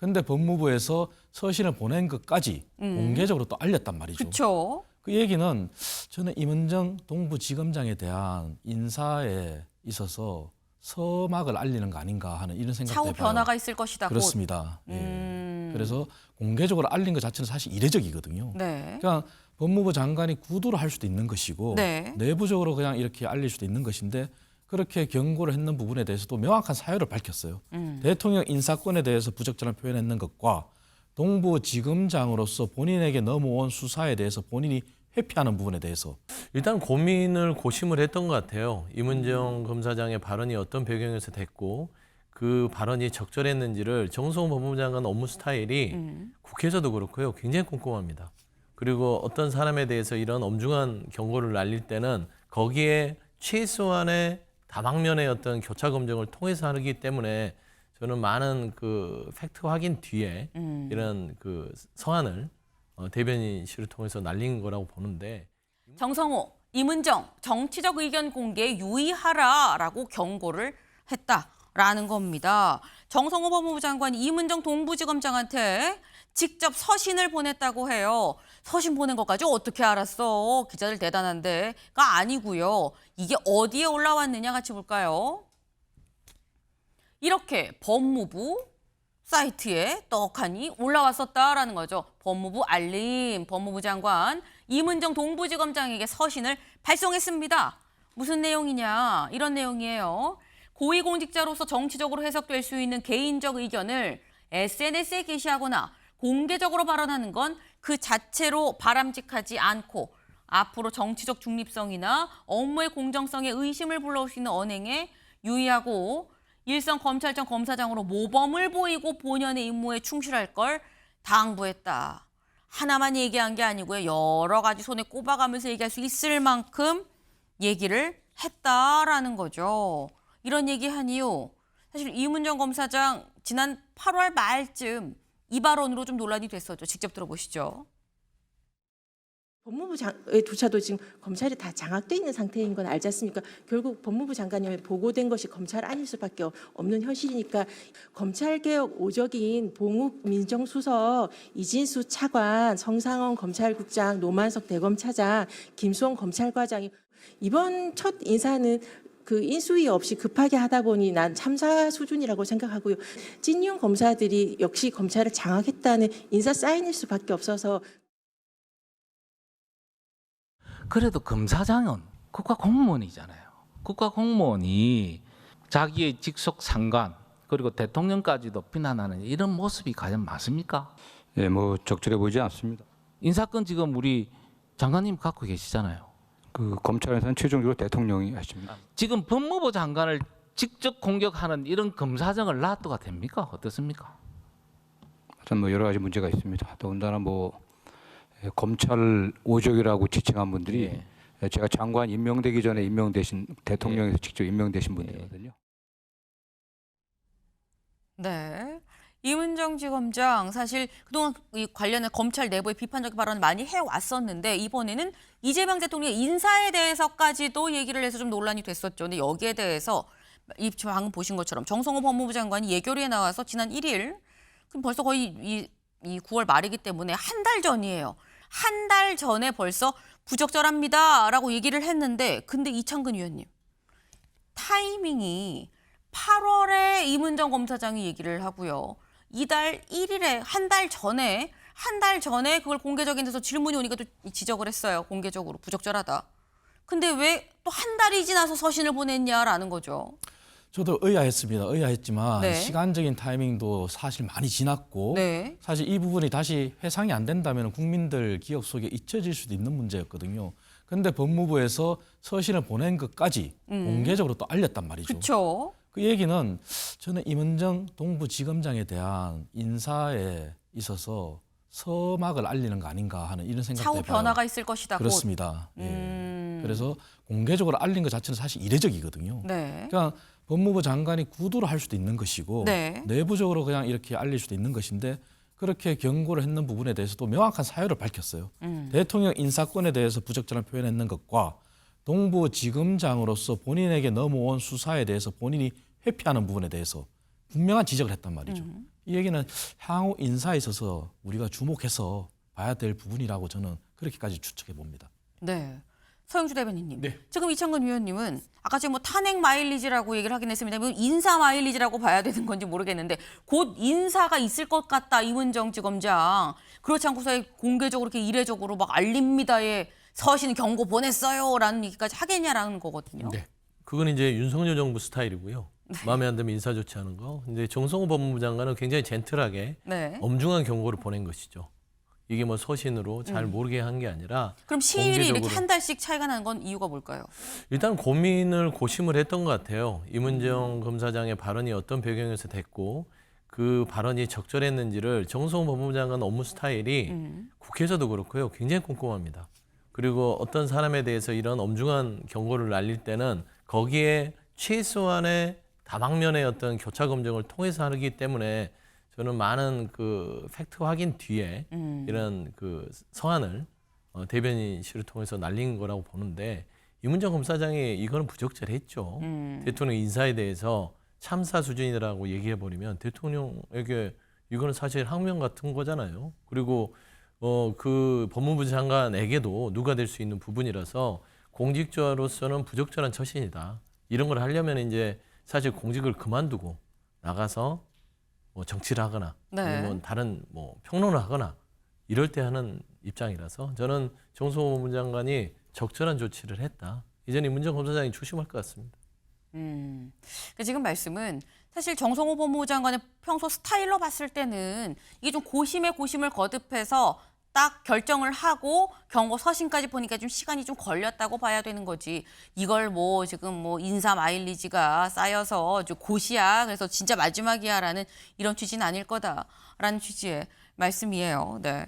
근데 법무부에서 서신을 보낸 것까지 공개적으로 또 알렸단 말이죠. 그렇죠. 그 얘기는 저는 임은정 동부지검장에 대한 인사에 있어서 서막을 알리는 거 아닌가 하는 이런 생각도 차후 해봐요. 변화가 있을 것이다. 그렇습니다. 예. 그래서 공개적으로 알린 것 자체는 사실 이례적이거든요. 네. 그러니까 법무부 장관이 구두로 할 수도 있는 것이고 네. 내부적으로 그냥 이렇게 알릴 수도 있는 것인데 그렇게 경고를 했는 부분에 대해서도 명확한 사유를 밝혔어요. 대통령 인사권에 대해서 부적절한 표현했는 것과 동부지검장으로서 본인에게 넘어온 수사에 대해서 본인이 회피하는 부분에 대해서 일단 고민을 고심을 했던 것 같아요. 임은정 검사장의 발언이 어떤 배경에서 됐고 그 발언이 적절했는지를 정성호 법무부 장관 업무 스타일이 국회에서도 그렇고요. 굉장히 꼼꼼합니다. 그리고 어떤 사람에 대해서 이런 엄중한 경고를 날릴 때는 거기에 최소한의 다방면의 어떤 교차 검증을 통해서 하기 때문에 저는 많은 그 팩트 확인 뒤에 이런 그 서한을 대변인실을 통해서 날린 거라고 보는데 정성호, 임은정 정치적 의견 공개에 유의하라라고 경고를 했다라는 겁니다. 정성호 법무부 장관이 임은정 동부지검장한테 직접 서신을 보냈다고 해요. 서신 보낸 것까지 어떻게 알았어? 기자들 대단한데가 아니고요. 이게 어디에 올라왔느냐 같이 볼까요? 이렇게 법무부 사이트에 떡하니 올라왔었다라는 거죠. 법무부 알림, 법무부 장관 임은정 동부지검장에게 서신을 발송했습니다. 무슨 내용이냐? 이런 내용이에요. 고위공직자로서 정치적으로 해석될 수 있는 개인적 의견을 SNS에 게시하거나 공개적으로 발언하는 건 그 자체로 바람직하지 않고 앞으로 정치적 중립성이나 업무의 공정성에 의심을 불러올 수 있는 언행에 유의하고 일선 검찰청 검사장으로 모범을 보이고 본연의 임무에 충실할 걸 당부했다. 하나만 얘기한 게 아니고요. 여러 가지 손에 꼽아가면서 얘기할 수 있을 만큼 얘기를 했다라는 거죠. 이런 얘기한 이유, 사실 임은정 검사장 지난 8월 말쯤 이 발언으로 좀 논란이 됐었죠. 직접 들어보시죠. 법무부조차도 지금 검찰이 다 장악돼 있는 상태인 건 알지 않습니까? 결국 법무부 장관이 보고된 것이 검찰 아닐 수밖에 없는 현실이니까 검찰개혁 오적인 봉욱 민정수석, 이진수 차관, 성상원 검찰국장, 노만석 대검차장, 김수홍 검찰과장이 이번 첫 인사는 그 인수위 없이 급하게 하다 보니 난 참사 수준이라고 생각하고요. 찐윤 검사들이 역시 검찰을 장악했다는 인사 사인일 수밖에 없어서. 그래도 검사장은 국가공무원이잖아요. 국가공무원이 자기의 직속 상관 그리고 대통령까지도 비난하는 이런 모습이 과연 맞습니까? 예, 뭐 적절해 보이지 않습니다. 인사권 지금 우리 장관님 갖고 계시잖아요. 그 검찰에서는 최종적으로 대통령이 하십니다. 지금 법무부 장관을 직접 공격하는 이런 검사장을 놔둬가 됩니까? 어떻습니까? 하여튼 뭐 여러 가지 문제가 있습니다. 더군다나 뭐 검찰 오적이라고 지칭한 분들이 제가 장관 임명되기 전에 임명되신 대통령에서 직접 임명되신 분들이거든요. 네. 임은정 지검장 사실 그동안 이 관련해 검찰 내부의 비판적 발언을 많이 해왔었는데 이번에는 이재명 대통령의 인사에 대해서까지도 얘기를 해서 좀 논란이 됐었죠. 근데 여기에 대해서 방금 보신 것처럼 정성호 법무부 장관이 예결위에 나와서 지난 1일 그럼 벌써 거의 이 9월 말이기 때문에 한 달 전이에요. 한 달 전에 벌써 부적절합니다라고 얘기를 했는데 근데 이창근 위원님 타이밍이 8월에 임은정 검사장이 얘기를 하고요. 이달 1일에 한 달 전에 그걸 공개적인 데서 질문이 오니까 또 지적을 했어요. 공개적으로 부적절하다. 근데 왜 또 한 달이 지나서 서신을 보냈냐라는 거죠. 저도 의아했지만 네. 시간적인 타이밍도 사실 많이 지났고 네. 사실 이 부분이 다시 회상이 안 된다면 국민들 기억 속에 잊혀질 수도 있는 문제였거든요. 그런데 법무부에서 서신을 보낸 것까지 공개적으로 또 알렸단 말이죠. 그렇죠. 그 얘기는 저는 임은정 동부지검장에 대한 인사에 있어서 서막을 알리는 거 아닌가 하는 이런 생각도 차후 해봐요. 변화가 있을 것이다. 그렇습니다. 예. 그래서 공개적으로 알린 것 자체는 사실 이례적이거든요. 네. 그러니까 법무부 장관이 구두로 할 수도 있는 것이고 네. 내부적으로 그냥 이렇게 알릴 수도 있는 것인데 그렇게 경고를 했는 부분에 대해서도 명확한 사유를 밝혔어요. 대통령 인사권에 대해서 부적절한 표현했는 것과 동부지검장으로서 본인에게 넘어온 수사에 대해서 본인이 회피하는 부분에 대해서 분명한 지적을 했단 말이죠. 이 얘기는 향후 인사에 있어서 우리가 주목해서 봐야 될 부분이라고 저는 그렇게까지 추측해 봅니다. 네. 서영주 대변인님. 네. 지금 이창근 위원님은 아까 지금 뭐 탄핵 마일리지라고 얘기를 하긴 했습니다. 이건 인사 마일리지라고 봐야 되는 건지 모르겠는데 곧 인사가 있을 것 같다. 이문정 지검장. 그렇지 않고서 공개적으로 이렇게 이례적으로 막 알립니다에 서신 경고 보냈어요라는 얘기까지 하겠냐라는 거거든요. 네. 그건 이제 윤석열 정부 스타일이고요. 마음에 안 들면 인사 조치하는 거. 근데 정성호 법무부 장관은 굉장히 젠틀하게 네. 엄중한 경고를 보낸 것이죠. 이게 뭐 서신으로 잘 모르게 한 게 아니라 그럼 시일이 이렇게 공개적으로. 한 달씩 차이가 나는 건 이유가 뭘까요? 일단 고심을 했던 것 같아요. 이문정 검사장의 발언이 어떤 배경에서 됐고 그 발언이 적절했는지를 정성호 법무부 장관 업무 스타일이 국회에서도 그렇고요. 굉장히 꼼꼼합니다. 그리고 어떤 사람에 대해서 이런 엄중한 경고를 날릴 때는 거기에 최소한의 다방면의 어떤 교차 검증을 통해서 하기 때문에 저는 많은 그 팩트 확인 뒤에 이런 그 서한을 대변인실을 통해서 날린 거라고 보는데 이문정 검사장이 이거는 부적절했죠. 대통령 인사에 대해서 참사 수준이라고 얘기해 버리면 대통령에게 이거는 사실 항명 같은 거잖아요. 그리고 그 법무부 장관에게도 누가 될 수 있는 부분이라서 공직자로서는 부적절한 처신이다. 이런 걸 하려면 이제 사실 공직을 그만두고 나가서 뭐 정치를 하거나 네. 아니면 다른 뭐 평론을 하거나 이럴 때 하는 입장이라서 저는 정성호 법무부 장관이 적절한 조치를 했다. 이제는 이문정 검사장이 조심할 것 같습니다. 그러니까 지금 말씀은 사실 정성호 법무부 장관의 평소 스타일로 봤을 때는 이게 좀 고심에 고심을 거듭해서 딱 결정을 하고 경고 서신까지 보니까 좀 시간이 좀 걸렸다고 봐야 되는 거지. 이걸 뭐 지금 뭐 인사 마일리지가 쌓여서 좀 고시야. 그래서 진짜 마지막이야라는 이런 취지는 아닐 거다라는 취지의 말씀이에요. 네.